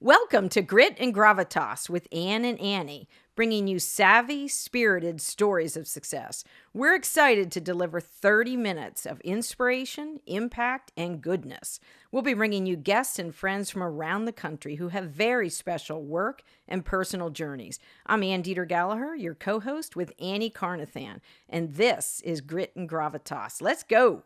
Welcome to Grit and Gravitas with Ann and Annie, bringing you savvy, spirited stories of success. We're excited to deliver 30 minutes of inspiration, impact, and goodness. We'll be bringing you guests and friends from around the country who have very special work and personal journeys. I'm Ann Deeter Gallaher, your co-host with Annie Carnathan, and this is Grit and Gravitas. Let's go!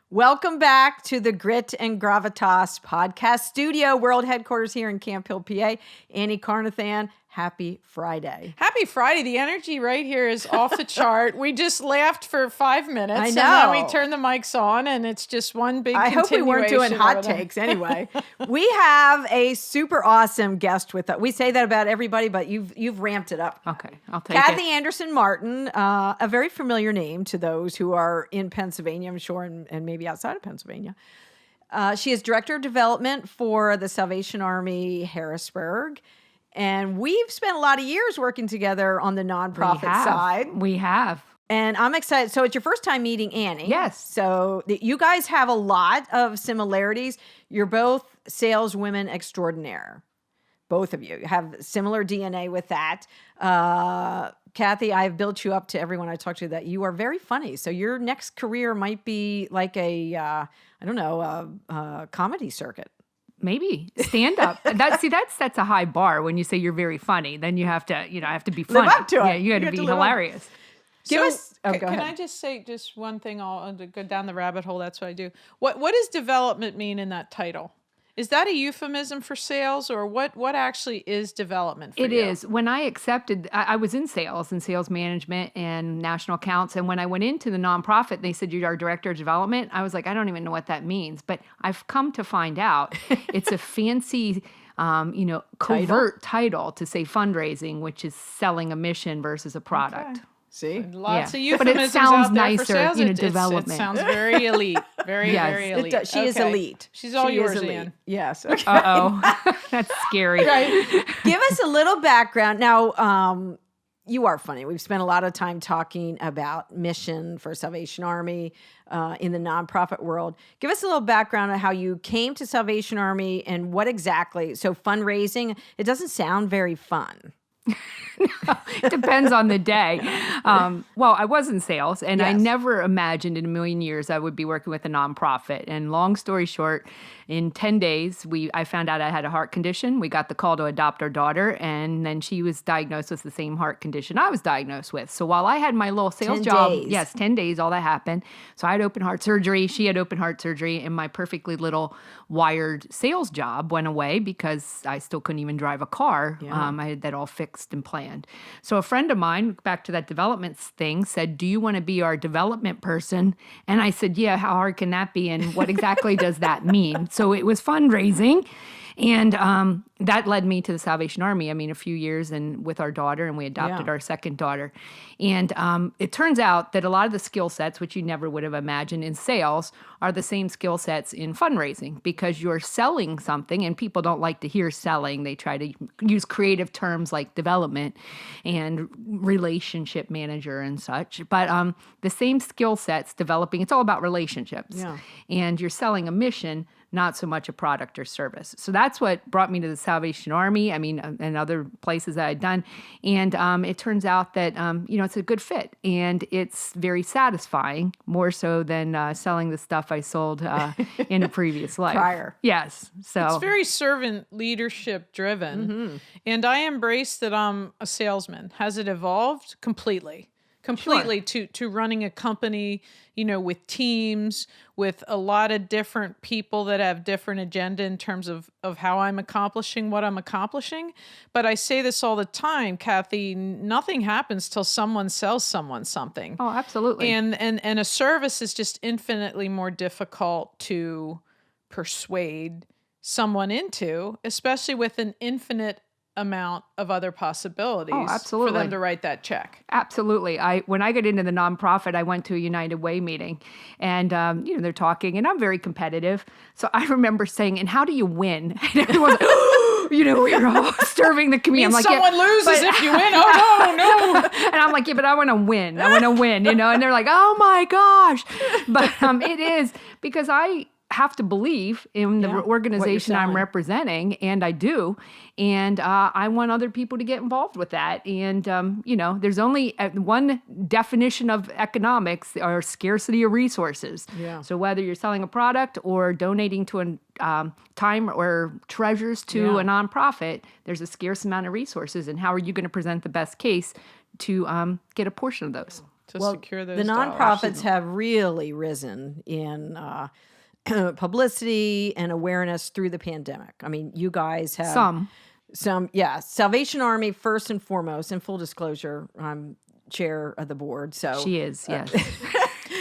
Welcome back to the Grit and Gravitas podcast studio, world headquarters here in Camp Hill, PA. Annie Carnathan, happy Friday. Happy Friday. The energy right here is off the chart. We just laughed for 5 minutes. I know. And then we turned the mics on and it's just one big I hope we weren't doing hot takes anyway. We have a super awesome guest with us. We say that about everybody, but you've ramped it up. Okay, I'll take Kathy it. Anderson Martin, a very familiar name to those who are in Pennsylvania, I'm sure, and maybe outside of Pennsylvania. She is Director of Development for the Salvation Army Harrisburg. And we've spent a lot of years working together on the nonprofit side. We have. And I'm excited. So it's your first time meeting Annie. Yes. So you guys have a lot of similarities. You're both saleswomen extraordinaire. Both of you have similar DNA with that. Kathy, I've built you up to everyone I talk to that you are very funny. So your next career might be like a comedy circuit. Maybe stand up. That's a high bar when you say you're very funny. Then you have to be funny. Live up to it. Yeah, you got to be hilarious. Can I just say just one thing? I'll go down the rabbit hole. That's what I do. What does development mean in that title? Is that a euphemism for sales, or what actually is development for you? It is. When I accepted, I was in sales and sales management and national accounts. And when I went into the nonprofit, they said, you're our director of development. I was like, I don't even know what that means. But I've come to find out it's a fancy, covert title to say fundraising, which is selling a mission versus a product. Okay. See? Lots of but it euphemisms sounds out there nicer, for sales. development. It sounds very elite. Very elite. She is elite. She's all yours, elite. Ann. Yes. Okay. Uh-oh. That's scary. Right. Give us a little background. Now, you are funny. We've spent a lot of time talking about mission for Salvation Army in the nonprofit world. Give us a little background on how you came to Salvation Army and what exactly. So fundraising, it doesn't sound very fun. No, it depends on the day. Well, I was in sales, and I Yes. never imagined in a million years I would be working with a nonprofit. And long story short, in 10 days, I found out I had a heart condition. We got the call to adopt our daughter, and then she was diagnosed with the same heart condition I was diagnosed with. So while I had my little sales 10 job, days. yes, 10 days, all that happened. So I had open heart surgery. She had open heart surgery, and my perfectly little wired sales job went away because I still couldn't even drive a car. Yeah. I had that all fixed and planned. So a friend of mine, back to that development thing, said, do you want to be our development person? And I said, yeah, how hard can that be? And what exactly does that mean? So it was fundraising. And that led me to the Salvation Army. I mean, a few years and with our daughter, and we adopted our second daughter. And it turns out that a lot of the skill sets, which you never would have imagined in sales, are the same skill sets in fundraising because you're selling something, and people don't like to hear selling. They try to use creative terms like development and relationship manager and such. But the same skill sets developing, it's all about relationships. Yeah. And you're selling a mission, not so much a product or service. So that's what brought me to the Salvation Army, and other places that I'd done. And it turns out that, it's a good fit. And it's very satisfying, more so than selling the stuff I sold in a previous life. Prior. Yes. So It's very servant leadership driven. Mm-hmm. And I embrace that I'm a salesman. Has it evolved? Completely to running a company, with teams, with a lot of different people that have different agenda in terms of how I'm accomplishing what I'm accomplishing. But I say this all the time, Kathy, nothing happens till someone sells someone something. Oh, absolutely. And a service is just infinitely more difficult to persuade someone into, especially with an infinite amount of other possibilities absolutely. for them to write that check. Absolutely. When I got into the nonprofit, I went to a United Way meeting, and they're talking, and I'm very competitive. So I remember saying, "And how do you win?" And everyone's like, we were all serving the community. I'm like, someone loses if you win. Oh, no. And I'm like, yeah, but I want to win. I want to win, And they're like, oh my gosh. But it is because I have to believe in the organization I'm representing, and I do. And I want other people to get involved with that. And, there's only one definition of economics, or scarcity of resources. Yeah. So whether you're selling a product or donating to time or treasures to a nonprofit, there's a scarce amount of resources. And how are you going to present the best case to get a portion of those? To secure those the dollars. nonprofits have really risen in publicity and awareness through the pandemic. I mean, you guys have some, Salvation Army first and foremost. In full disclosure, I'm chair of the board, so she is. Yes,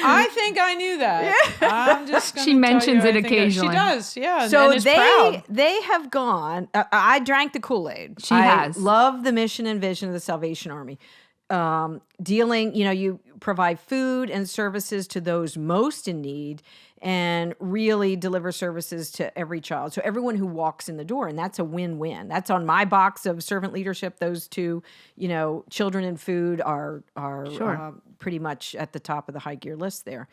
I think I knew that. I'm just. She mentions it occasionally. She does. Yeah. So and is proud. they have gone. I drank the Kool-Aid. She has. Love the mission and vision of the Salvation Army. Dealing, you provide food and services to those most in need, and really deliver services to every child. So everyone who walks in the door, and that's a win-win. That's on my box of servant leadership. Those two, children and food are pretty much at the top of the high gear list there.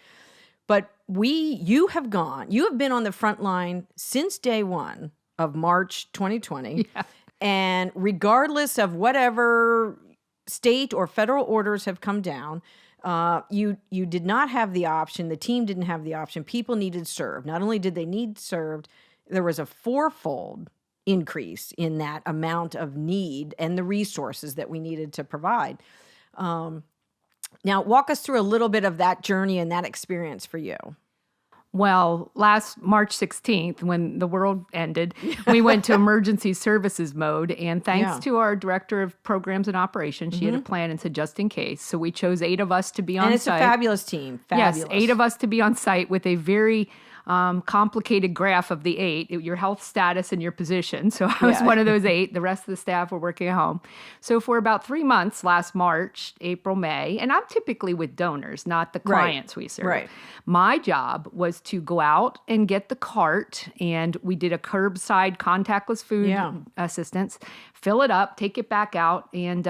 But you have been on the front line since day one of March 2020. Yeah. And regardless of whatever state or federal orders have come down, you did not have the option. The team didn't have the option. People needed served. Not only did they need served, there was a fourfold increase in that amount of need and the resources that we needed to provide. Now, walk us through a little bit of that journey and that experience for you. Well, last March 16th, when the world ended, we went to emergency services mode. And thanks to our director of programs and operations, she had a plan and said, just in case. So we chose 8 of us to be on site. And it's a fabulous team. Fabulous. Yes, 8 of us to be on site with a very complicated graph of the 8, your health status and your position. So I was one of those 8. The rest of the staff were working at home. So for about 3 months, last March, April, May, and I'm typically with donors, not the clients we serve. Right. My job was to go out and get the cart, and we did a curbside contactless food assistance, fill it up, take it back out, and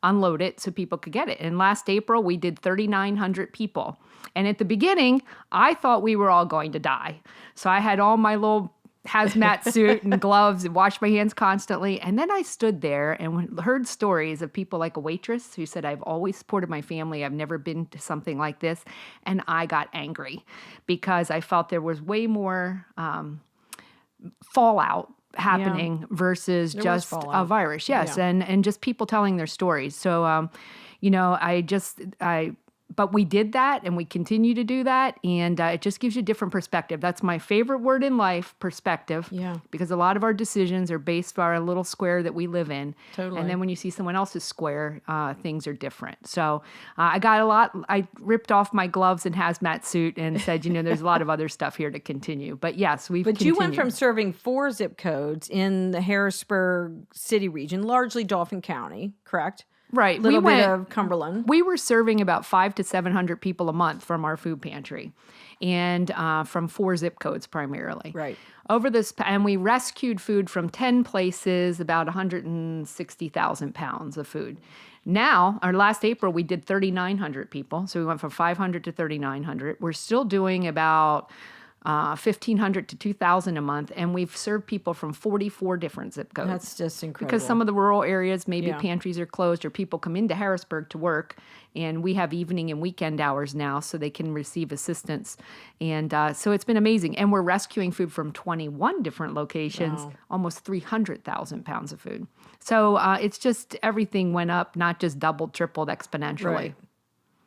unload it so people could get it. And last April, we did 3,900 people. And at the beginning, I thought we were all going to die. So I had all my little hazmat suit and gloves and washed my hands constantly. And then I stood there and heard stories of people like a waitress who said, I've always supported my family. I've never been to something like this. And I got angry because I felt there was way more fallout happening versus just a virus. Yes. Yeah. And just people telling their stories. So, but we did that and we continue to do that. And it just gives you a different perspective. That's my favorite word in life, perspective. Yeah. Because a lot of our decisions are based on our little square that we live in. Totally. And then when you see someone else's square, things are different. So I ripped off my gloves and hazmat suit and said, there's a lot of other stuff here to continue. But yes, we've continued. You went from serving 4 zip codes in the Harrisburg city region, largely Dauphin County, correct? Right. Little bit of Cumberland. We were serving about 500 to 700 people a month from our food pantry, and from 4 zip codes primarily. Right. And we rescued food from 10 places, about 160,000 pounds of food. Now, our last April, we did 3,900 people. So we went from 500 to 3,900. We're still doing about 1,500 to 2,000 a month, and we've served people from 44 different zip codes. That's just incredible. Because some of the rural areas, maybe pantries are closed, or people come into Harrisburg to work, and we have evening and weekend hours now, so they can receive assistance. And so it's been amazing. And we're rescuing food from 21 different locations, almost 300,000 pounds of food. So it's just everything went up, not just doubled, tripled exponentially. Right.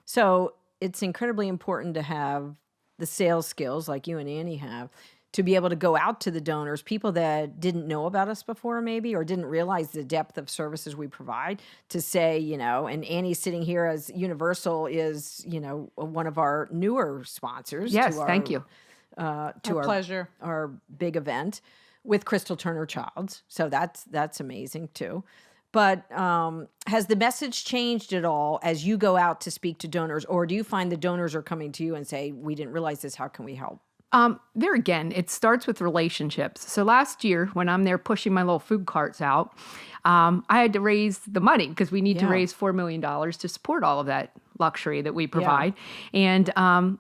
So it's incredibly important to have the sales skills like you and Annie have to be able to go out to the donors, people that didn't know about us before maybe, or didn't realize the depth of services we provide, to say, and Annie sitting here as Universal is, one of our newer sponsors. Yes, thank you. To our pleasure. Our big event with Crystal Turner Childs. So that's amazing too. But has the message changed at all as you go out to speak to donors, or do you find the donors are coming to you and say, we didn't realize this, how can we help? There again, it starts with relationships. So last year, when I'm there pushing my little food carts out, I had to raise the money because we need to raise $4 million to support all of that luxury that we provide. And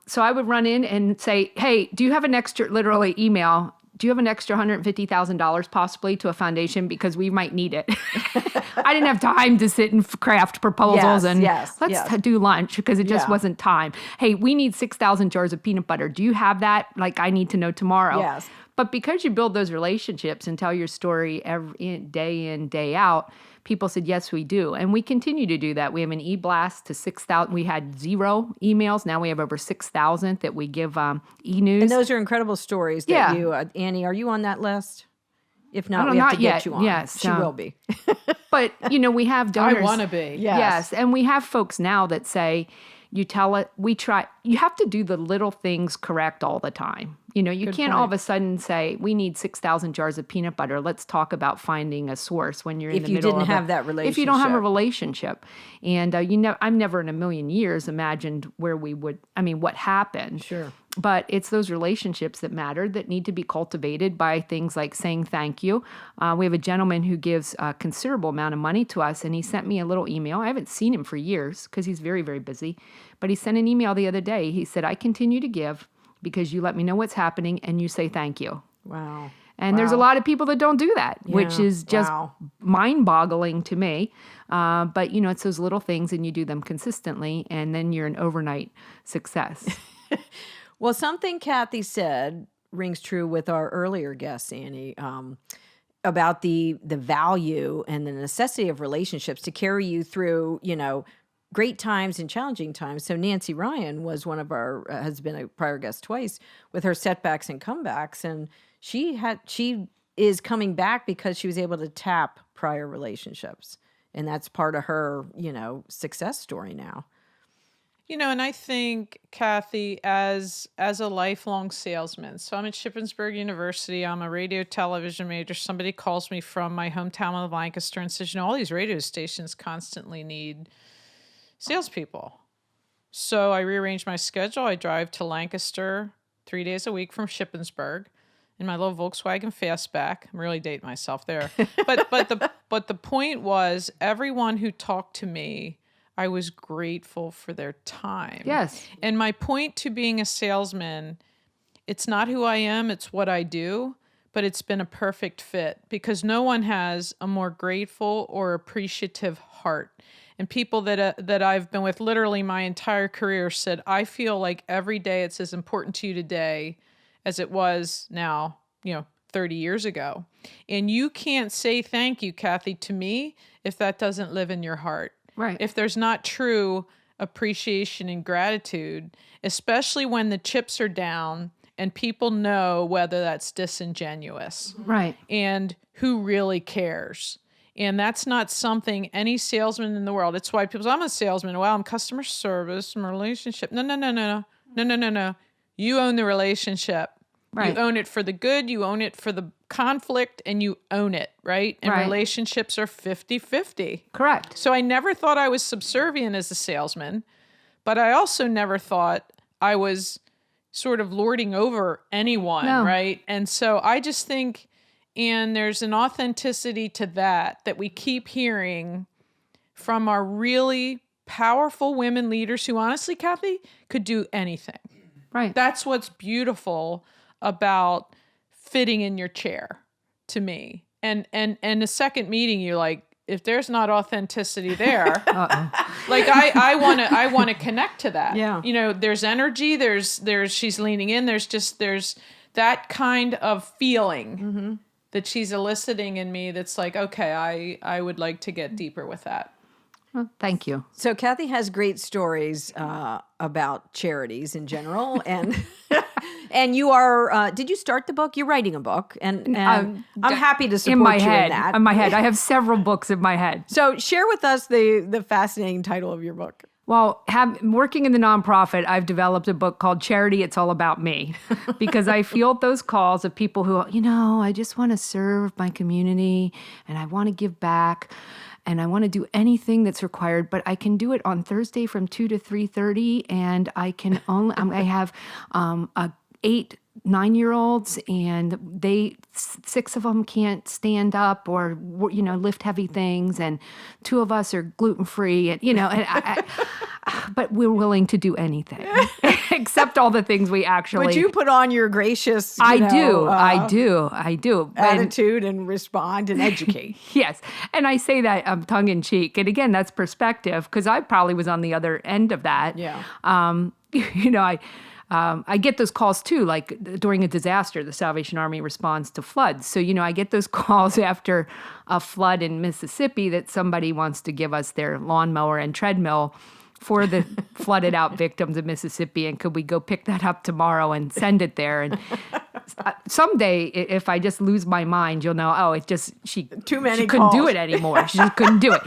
so I would run in and say, hey, do you have an extra, literally email, do you have an extra $150,000 possibly to a foundation because we might need it? I didn't have time to sit and craft proposals let's do lunch because it just wasn't time. Hey, we need 6,000 jars of peanut butter. Do you have that? Like, I need to know tomorrow. Yes. But because you build those relationships and tell your story day in, day out, people said, yes, we do. And we continue to do that. We have an e-blast to 6,000. We had 0 emails. Now we have over 6,000 that we give e-news. And those are incredible stories that you, Annie, are you on that list? If not, we have to get you on. Yes. She will be. But, we have donors. I want to be. Yes. And we have folks now that say, you tell it, we try, you have to do the little things correct all the time. You Good can't point. all of a sudden say, we need 6,000 jars of peanut butter. Let's talk about finding a source when you're in the middle of If you didn't have that relationship. If you don't have a relationship. And, I've never in a million years imagined where we would, what happened. Sure. But it's those relationships that matter that need to be cultivated by things like saying thank you. We have a gentleman who gives a considerable amount of money to us, and he sent me a little email. I haven't seen him for years because he's very, very busy. But he sent an email the other day. He said, I continue to give because you let me know what's happening and you say thank you. Wow. And there's a lot of people that don't do that, which is just mind-boggling to me. But, it's those little things, and you do them consistently, and then you're an overnight success. Well, something Kathy said rings true with our earlier guest, Annie, about the value and the necessity of relationships to carry you through, great times and challenging times. So Nancy Ryan was one of our, has been a prior guest twice with her setbacks and comebacks. And she is coming back because she was able to tap prior relationships. And that's part of her, success story now. And I think, Kathy, as a lifelong salesman, so I'm at Shippensburg University, I'm a radio television major. Somebody calls me from my hometown of Lancaster and says, all these radio stations constantly need salespeople. So I rearranged my schedule. I drive to Lancaster 3 days a week from Shippensburg in my little Volkswagen Fastback. I'm really dating myself there. But the point was, everyone who talked to me, I was grateful for their time. Yes. And my point to being a salesman, it's not who I am, it's what I do, but it's been a perfect fit because no one has a more grateful or appreciative heart. And people that I've been with literally my entire career said, I feel like every day it's as important to you today as it was now, 30 years ago. And you can't say thank you, Kathy, to me if that doesn't live in your heart. Right. If there's not true appreciation and gratitude, especially when the chips are down and people know whether that's disingenuous. Right. And who really cares. And that's not something any salesman in the world. It's why people say, I'm a salesman. Well, I'm customer service, I'm a relationship. No. You own the relationship. Right. You own it for the good, you own it for the conflict, and you own it, right? And relationships are 50-50. Correct. So I never thought I was subservient as a salesman, but I also never thought I was sort of lording over anyone, right? And so I just think, and there's an authenticity to that we keep hearing from our really powerful women leaders who honestly, Kathy, could do anything. Right. That's what's beautiful about fitting in your chair to me. And the second meeting, you're like, if there's not authenticity there, like I want to connect to that. Yeah. There's energy, there's she's leaning in, there's that kind of feeling that she's eliciting in me that's like, okay, I would like to get deeper with that. Well, thank you. So Kathy has great stories about charities in general, and and you are. Did you start the book? You're writing a book, and I'm happy to support in my you head, in that. In my head, I have several books in my head. So share with us the fascinating title of your book. Well, working in the nonprofit, I've developed a book called Charity, It's All About Me, because I field those calls of people who, I just want to serve my community and I want to give back and I want to do anything that's required, but I can do it on Thursday from 2 to 3:30, and I have 8 9-year-olds, and six of them can't stand up or, lift heavy things, and 2 of us are gluten-free, and, but we're willing to do anything except all the things we actually. But you put on your gracious, I do. attitude and respond and educate. Yes. And I say that tongue in cheek. And again, that's perspective, because I probably was on the other end of that. Yeah. I get those calls too, like during a disaster, the Salvation Army responds to floods. So, I get those calls after a flood in Mississippi that somebody wants to give us their lawnmower and treadmill for the flooded out victims of Mississippi. And could we go pick that up tomorrow and send it there? And someday, if I just lose my mind, you'll know, she couldn't do it anymore. She just couldn't do it.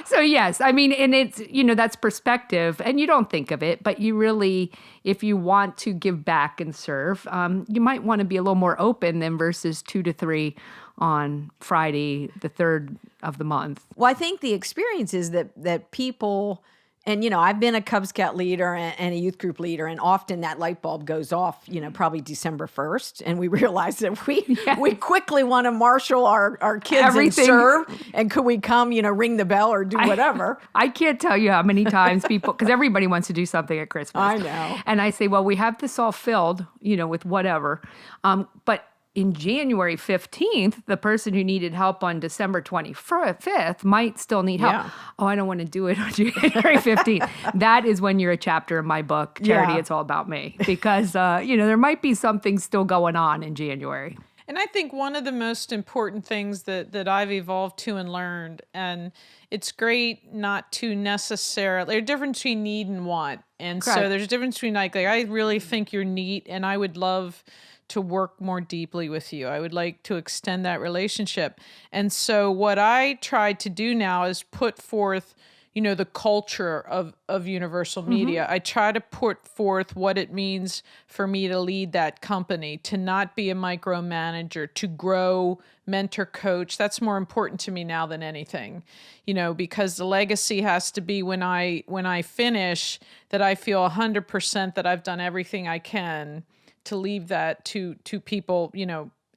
So yes, I mean, and it's, that's perspective, and you don't think of it, but you really, if you want to give back and serve, you might want to be a little more open than versus 2 to 3 on Friday, the 3rd of the month. Well, I think the experience is that people, and, I've been a Cub Scout leader and a youth group leader, and often that light bulb goes off, probably December 1st. And we realize that we quickly want to marshal our kids and serve. And could we come, ring the bell or do whatever? I can't tell you how many times people, because everybody wants to do something at Christmas. I know. And I say, well, we have this all filled, with whatever. But in January 15th, the person who needed help on December 25th might still need help. Yeah. Oh, I don't want to do it on January 15th. That is when you're a chapter in my book, Charity, It's All About Me. Because, there might be something still going on in January. And I think one of the most important things that I've evolved to and learned, and it's great not to necessarily, there's a difference between need and want. And Correct. So there's a difference between like I really think you're neat, and I would love to work more deeply with you. I would like to extend that relationship. And so what I try to do now is put forth, the culture of Universal Media. I try to put forth what it means for me to lead that company, to not be a micromanager, to grow, mentor, coach. That's more important to me now than anything, because the legacy has to be when I finish, that I feel 100% that I've done everything I can to leave that to people,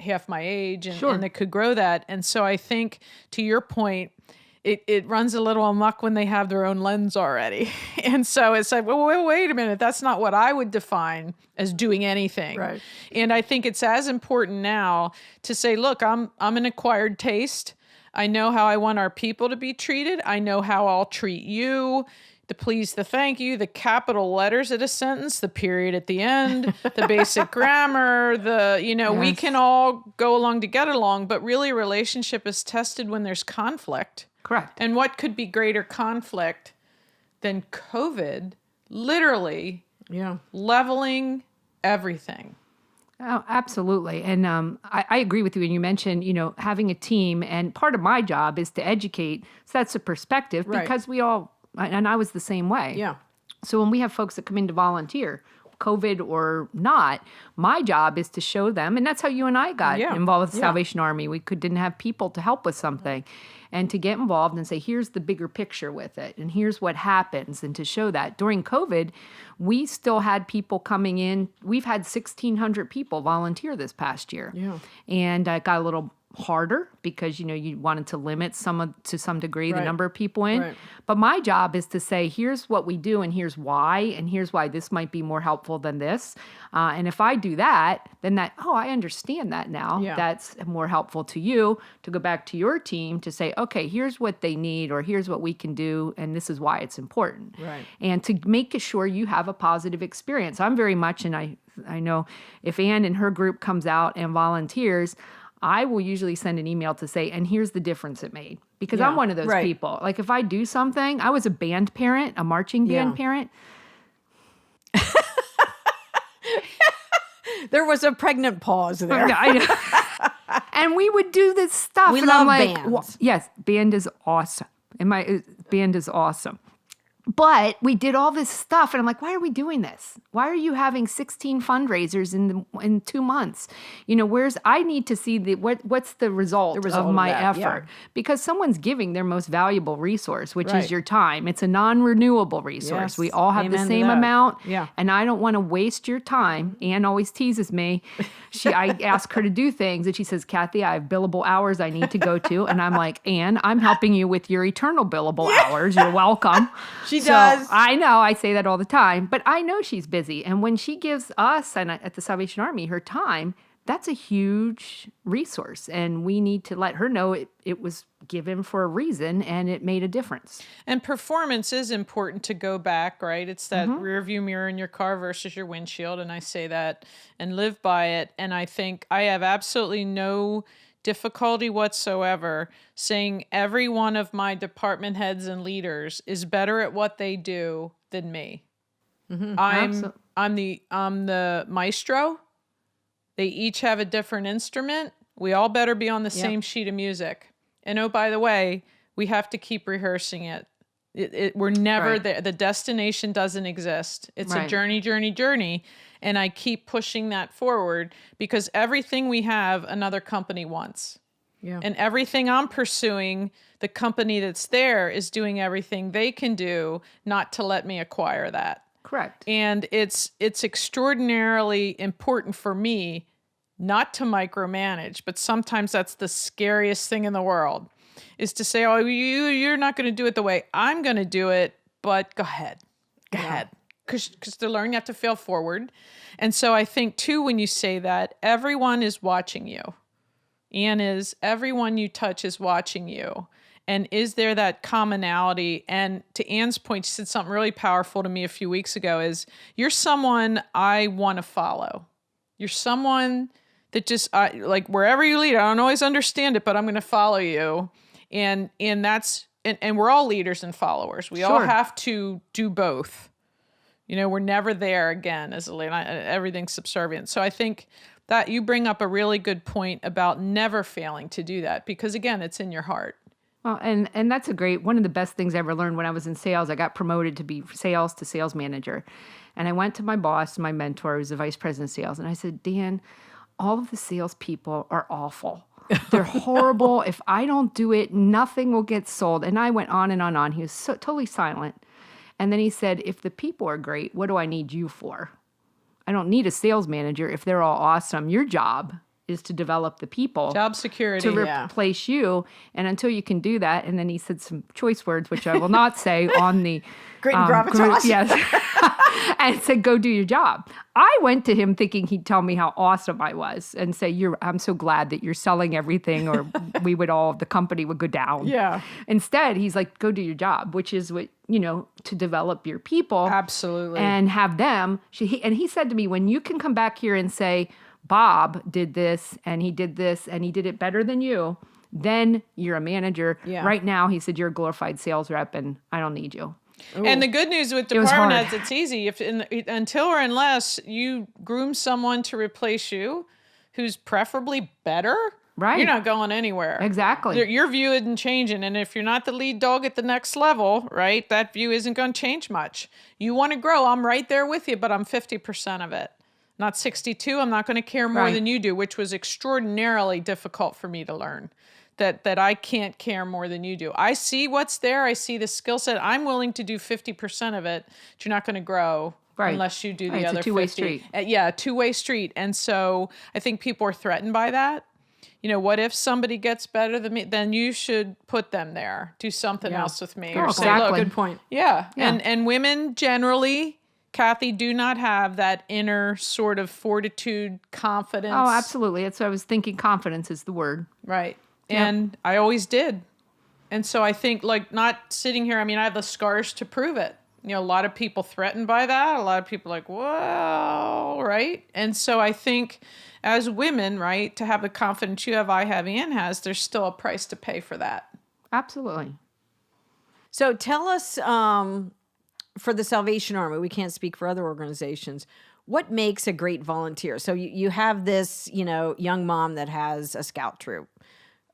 half my age and that could grow that. And so I think, to your point, it runs a little amok when they have their own lens already. And so it's like, well, wait a minute, that's not what I would define as doing anything. Right. And I think it's as important now to say, look, I'm an acquired taste. I know how I want our people to be treated. I know how I'll treat you. The please, the thank you, the capital letters at a sentence, the period at the end, the basic grammar, we can all go along to get along, but really a relationship is tested when there's conflict. Correct. And what could be greater conflict than COVID literally leveling everything? Oh, absolutely. And I agree with you. And you mentioned, having a team, and part of my job is to educate. So that's a perspective, because we all, and I was the same way. Yeah. So when we have folks that come in to volunteer, COVID or not, my job is to show them, and that's how you and I got involved with the Salvation Army. We didn't have people to help with something, and to get involved and say, here's the bigger picture with it, and here's what happens, and to show that. During COVID, we still had people coming in. We've had 1,600 people volunteer this past year. Yeah. And it got a little harder because, you wanted to limit to some degree the number of people in. Right. But my job is to say, here's what we do, and here's why this might be more helpful than this. And if I do that, then I understand that now. Yeah. That's more helpful to you, to go back to your team to say, okay, here's what they need, or here's what we can do, and this is why it's important. Right. And to make sure you have a positive experience. I'm very much, and I know if Ann and her group comes out and volunteers, I will usually send an email to say, and here's the difference it made. Because I'm one of those people. Like if I do something, I was a band parent, a marching band parent. There was a pregnant pause there. And we would do this stuff. We and love I'm like, bands. well, yes, band is awesome. And my band is awesome. But we did all this stuff, and I'm like, why are we doing this? Why are you having 16 fundraisers in 2 months? I need to see what's the result of my that, effort. yeah. Because someone's giving their most valuable resource, which Right. is your time. It's a non-renewable resource. Yes. We all have Amen the to same that. amount. Yeah. And I don't want to waste your time. Ann always teases me. I ask her to do things, and she says, Kathy, I have billable hours I need to go to. And I'm like, Ann, I'm helping you with your eternal billable hours. You're welcome. She So, does. I know. I say that all the time. But I know she's busy. And when she gives us and at the Salvation Army her time, that's a huge resource. And we need to let her know it was given for a reason and it made a difference. And performance is important to go back, right? It's that rear view mirror in your car versus your windshield. And I say that and live by it. And I think I have absolutely no difficulty whatsoever saying every one of my department heads and leaders is better at what they do than me. I'm the maestro. They each have a different instrument. We all better be on the same sheet of music. And oh, by the way, we have to keep rehearsing it. We're never there. The destination doesn't exist. It's a journey. And I keep pushing that forward because everything we have, another company wants. Yeah. And everything I'm pursuing, the company that's there is doing everything they can do not to let me acquire that. Correct. And it's extraordinarily important for me not to micromanage, but sometimes that's the scariest thing in the world is to say, oh, you're not going to do it the way I'm going to do it, but go ahead. Because they're learning not to fail forward. And so I think, too, when you say that, everyone is watching you. Everyone you touch is watching you. And is there that commonality? And to Ann's point, she said something really powerful to me a few weeks ago is you're someone I want to follow. You're someone that just, like wherever you lead, I don't always understand it, but I'm going to follow you. And that's, and we're all leaders and followers. We all have to do both. We're never there again as a leader. Everything's subservient. So I think that you bring up a really good point about never failing to do that because, again, it's in your heart. Well, and that's one of the best things I ever learned when I was in sales. I got promoted to be sales manager. And I went to my boss, my mentor, who's the vice president of sales. And I said, Dan, all of the salespeople are awful. They're horrible. If I don't do it, nothing will get sold. And I went on and on and on. He was totally silent. And then he said, if the people are great, what do I need you for? I don't need a sales manager if they're all awesome. Your job is to develop the people. Job security. To replace you. And until you can do that, and then he said some choice words, which I will not say on the Great gravitas. Yes. And said, go do your job. I went to him thinking he'd tell me how awesome I was and say, I'm so glad that you're selling everything or the company would go down. Yeah. Instead, he's like, go do your job, which is what, to develop your people. Absolutely. And have them. And he said to me, when you can come back here and say, Bob did this and he did this and he did it better than you, then you're a manager. Yeah. Right now, he said, you're a glorified sales rep and I don't need you. Ooh. And the good news with department heads, it's easy. Until or unless you groom someone to replace you who's preferably better, right, you're not going anywhere. Exactly. Your view isn't changing. And if you're not the lead dog at the next level, right, that view isn't going to change much. You want to grow. I'm right there with you, but I'm 50% of it. Not 62. I'm not going to care more than you do, which was extraordinarily difficult for me to learn. That I can't care more than you do. I see what's there. I see the skill set. I'm willing to do 50% of it, but you're not going to grow unless you do the other 50. It's a two-way street. A two-way street. And so I think people are threatened by that. What if somebody gets better than me? Then you should put them there. Do something else with me. Oh, or exactly. say, look, Good point. Yeah. And women generally, Kathy, do not have that inner sort of fortitude, confidence. Oh, absolutely. That's what I was thinking. Confidence is the word. Right. And I always did. And so I think, not sitting here, I have the scars to prove it. A lot of people threatened by that. A lot of people like, well, right? And so I think as women, right, to have the confidence you have, I have, Ann has, there's still a price to pay for that. Absolutely. So tell us, for the Salvation Army, we can't speak for other organizations, what makes a great volunteer? So you have this, young mom that has a scout troop.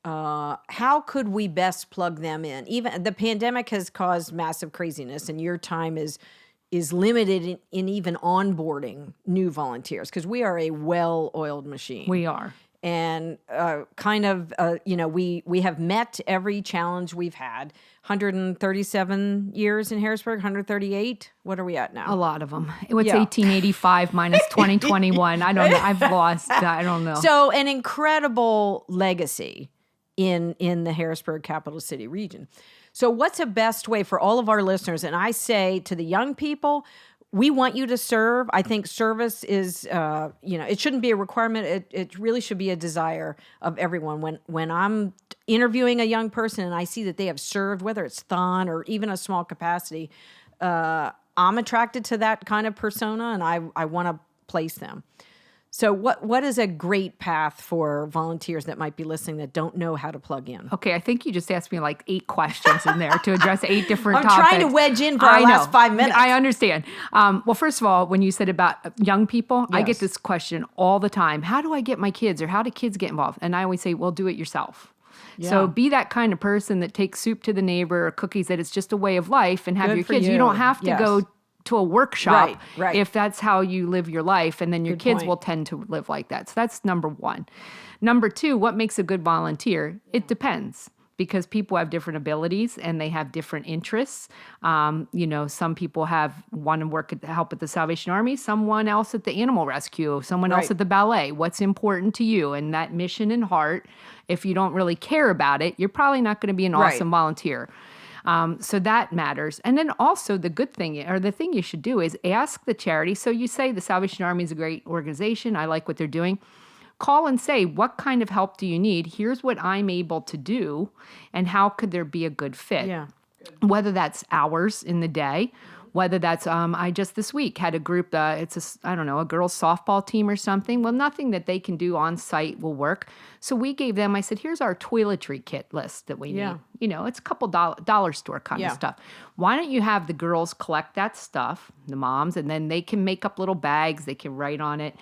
how could we best plug them in? Even the pandemic has caused massive craziness, and your time is limited in even onboarding new volunteers because we are a well-oiled machine. We are. And we have met every challenge we've had. 137 years in Harrisburg, 138. What are we at now? A lot of them. What's Yeah. 1885 minus 2021? I don't know. I've lost. I don't know. So an incredible legacy in the Harrisburg Capital City region. So what's a best way for all of our listeners? And I say to the young people, we want you to serve. I think service is, it shouldn't be a requirement. It really should be a desire of everyone. When I'm interviewing a young person and I see that they have served, whether it's Thon or even a small capacity, I'm attracted to that kind of persona, and I want to place them. So what is a great path for volunteers that might be listening that don't know how to plug in? Okay, I think you just asked me like 8 questions in there to address 8 different I'm topics. trying to wedge in for our last 5 minutes. I understand. Well, first of all, when you said about young people, I Yes. get this question all the time. How do I get my kids, or how do kids get involved? And I always say, well, do it yourself. Yeah. So be that kind of person that takes soup to the neighbor or cookies, that it's just a way of life, and have Good your for kids. You you. don't have to Yes. go to a workshop Right. if that's how you live your life, and then your Good kids point. will tend to live like that. So that's number 1. Number 2, what makes a good volunteer? It depends, because people have different abilities and they have different interests. Some people want to work help at the Salvation Army, someone else at the animal rescue, someone else Right. at the ballet. What's important to you and that mission and heart? If you don't really care about it, you're probably not going to be an Right. awesome volunteer. So that matters. And then also the good thing, or the thing you should do, is ask the charity. So you say the Salvation Army is a great organization. I like what they're doing. Call and say, what kind of help do you need? Here's what I'm able to do, and how could there be a good fit? Yeah. Whether that's hours in the day, whether that's, I just this week had a group, it's a girls softball team or something. Well, nothing that they can do on site will work. So we gave them, I said, here's our toiletry kit list that we Yeah. need. It's a couple dollar store kind Yeah. of stuff. Why don't you have the girls collect that stuff, the moms, and then they can make up little bags. They can write on it.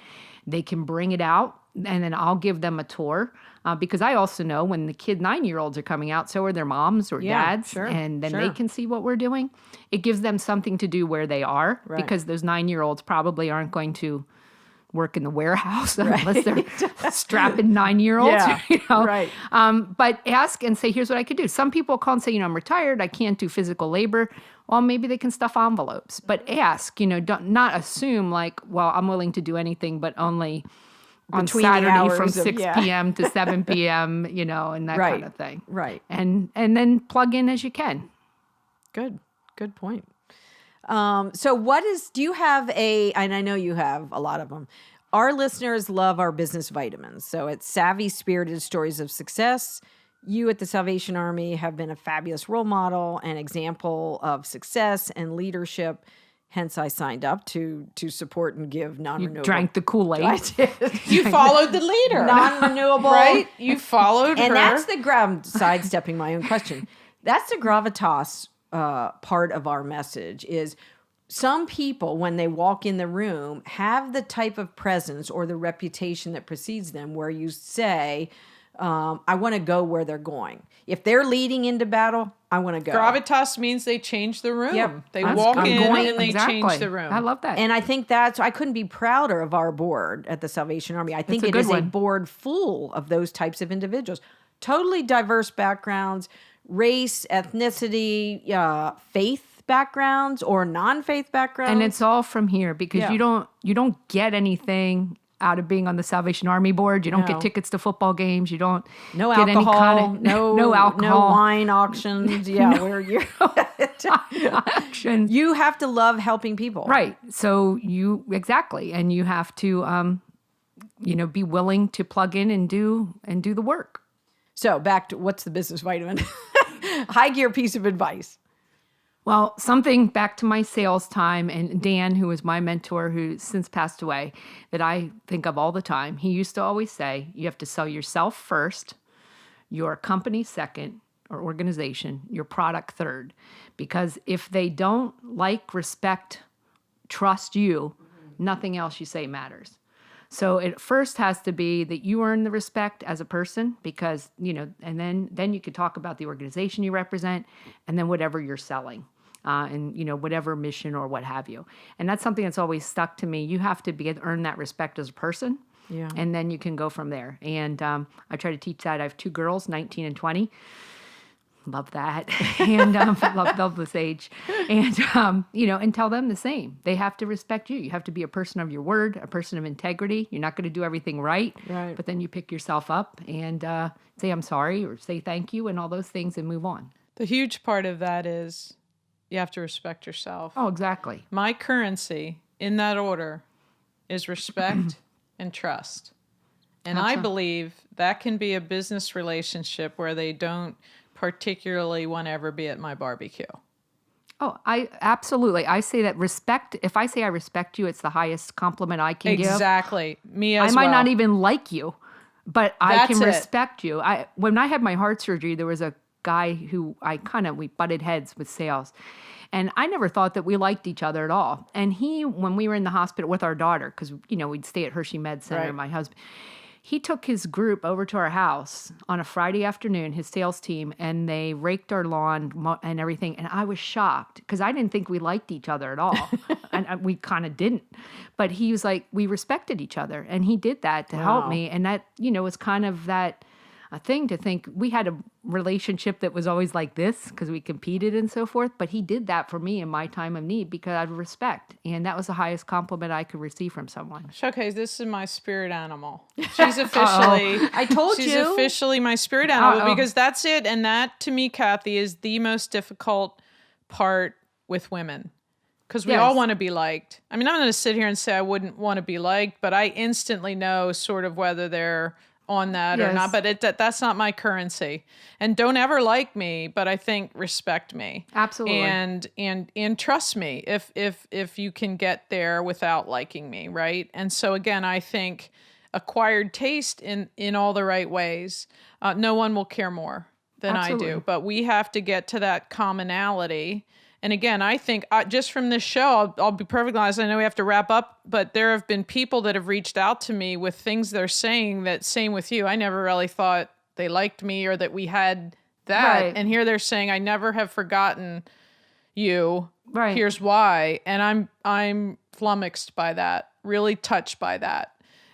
They can bring it out, and then I'll give them a tour. Because I also know when the 9-year-olds are coming out, so are their moms or Yeah, dads, sure, and then sure. they can see what we're doing. It gives them something to do where they are, Right. because those 9-year-olds probably aren't going to work in the warehouse unless they're strapping 9-year-olds. Yeah, right. But ask and say, here's what I could do. Some people call and say, I'm retired, I can't do physical labor. Well, maybe they can stuff envelopes. But ask, don't not assume like, well, I'm willing to do anything, but only on Between the Saturday hours from of- 6 yeah. p.m. to 7 p.m., and that Right. kind of thing. Right. And then plug in as you can. Good point. Do you have and I know you have a lot of them. Our listeners love our business vitamins. So it's Savvy Spirited Stories of Success. You at the Salvation Army have been a fabulous role model and example of success and leadership. Hence, I signed up to support and give non-renewable. Drank the Kool-Aid. I did. You followed the leader. Non-renewable. Right? You followed And her. that's I'm sidestepping my own question. That's the gravitas part of our message is some people, when they walk in the room, have the type of presence or the reputation that precedes them where you say, I want to go where they're going. If they're leading into battle, I want to go. Gravitas means they change the room. Yep. They I'm walk in going- and they Exactly. change the room. I love that. And I think I couldn't be prouder of our board at the Salvation Army. I think a it good is a one. board full of those types of individuals. Totally diverse backgrounds, race, ethnicity, faith backgrounds or non-faith backgrounds. And it's all from here, because Yeah. you don't get anything out of being on the Salvation Army board. You don't No. get tickets to football games. You don't no get alcohol, any no alcohol. no wine auctions. Yeah, where you're action. you have to love helping people. Right. So exactly. And you have to be willing to plug in and do the work. So back to what's the business vitamin? High gear piece of advice. Well, something back to my sales time, and Dan, who was my mentor, who since passed away, that I think of all the time. He used to always say, you have to sell yourself first, your company second, or organization, your product third. Because if they don't like, respect, trust you, nothing else you say matters. So it first has to be that you earn the respect as a person because, and then you could talk about the organization you represent and then whatever you're selling. And whatever mission or what have you. And that's something that's always stuck to me. You have to earn that respect as a person. Yeah. And then you can go from there. And I try to teach that. I have 2 girls, 19 and 20. Love that. And love this age. And, and tell them the same. They have to respect you. You have to be a person of your word, a person of integrity. You're not going to do everything right. But then you pick yourself up and say, I'm sorry, or say thank you and all those things and move on. The huge part of that is you have to respect yourself. Oh, exactly. My currency, in that order, is respect and trust. And I believe that can be a business relationship where they don't particularly want to ever be at my barbecue. Oh, absolutely. I say that respect, if I say I respect you, it's the highest compliment I can give. Exactly. Me as well. I well. might not even like you, but I can That's it. respect you. When I had my heart surgery, there was a guy who we butted heads with sales. And I never thought that we liked each other at all. And when we were in the hospital with our daughter, because, we'd stay at Hershey Med Center, my husband, he took his group over to our house on a Friday afternoon, his sales team, and they raked our lawn and everything. And I was shocked because I didn't think we liked each other at all. And we kind of didn't. But he was like, we respected each other. And he did that to help me. And that, was kind of that a thing to think we had a relationship that was always like this because we competed and so forth. But he did that for me in my time of need because I had respect. And that was the highest compliment I could receive from someone. Showcase, this is my spirit animal. She's officially, I told she's you. officially my spirit animal because that's it. And that to me, Kathy, is the most difficult part with women. Because we all want to be liked. I mean, I'm going to sit here and say I wouldn't want to be liked, but I instantly know sort of whether they're on that or not, but that's not my currency. And don't ever like me, but I think respect me. Absolutely. And trust me if you can get there without liking me, right? And so again, I think acquired taste in all the right ways, no one will care more than I do, but we have to get to that commonality. And again, I think just from this show, I'll be perfectly honest, I know we have to wrap up, but there have been people that have reached out to me with things they're saying that same with you. I never really thought they liked me or that we had that. Right. And here they're saying, I never have forgotten you. Right. Here's why. And I'm flummoxed by that, really touched by that.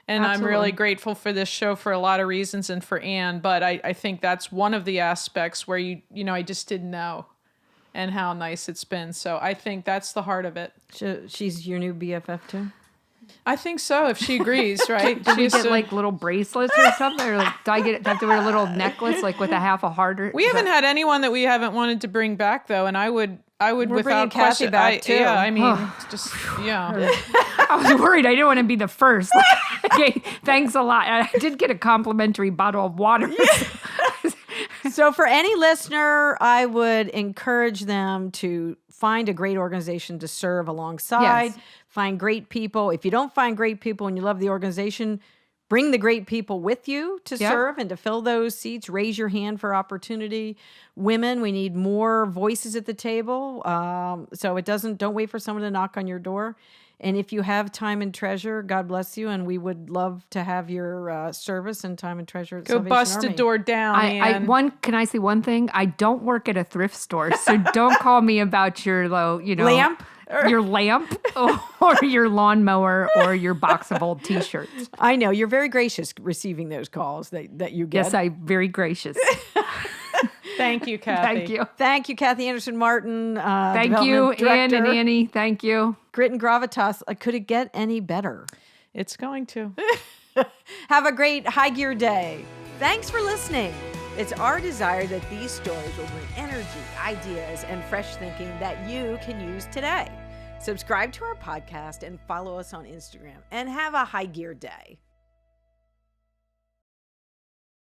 And I'm really grateful for this show for a lot of reasons and for Ann. But I think that's one of the aspects where, I just didn't know. And how nice it's been. So I think that's the heart of it. She's your new BFF too? I think so, if she agrees, right? Do we get like little bracelets or something? Or do I have to wear a little necklace like with a half a heart? We haven't had anyone that we haven't wanted to bring back though, and I would We're without Kathy question. back too. Yeah, I mean, yeah. I was worried. I didn't want to be the first. Okay, thanks a lot. I did get a complimentary bottle of water. So for any listener, I would encourage them to find a great organization to serve alongside, find great people. If you don't find great people and you love the organization, bring the great people with you to serve and to fill those seats. Raise your hand for opportunity. Women, we need more voices at the table. So don't wait for someone to knock on your door. And if you have time and treasure, God bless you. And we would love to have your service and time and treasure at Go Salvation bust Army. a door down, Ann. Can I say one thing? I don't work at a thrift store, so don't call me about your lamp, your lamp, or your lawnmower, or your box of old T-shirts. I know you're very gracious receiving those calls that you get. Yes, I'm very gracious. Thank you, Kathy. Thank you. Thank you, Kathy Anderson Martin. Thank you, Ann and Annie. Thank you. Grit and Gravitas. Could it get any better? It's going to. Have a great high gear day. Thanks for listening. It's our desire that these stories will bring energy, ideas, and fresh thinking that you can use today. Subscribe to our podcast and follow us on Instagram, and have a high gear day.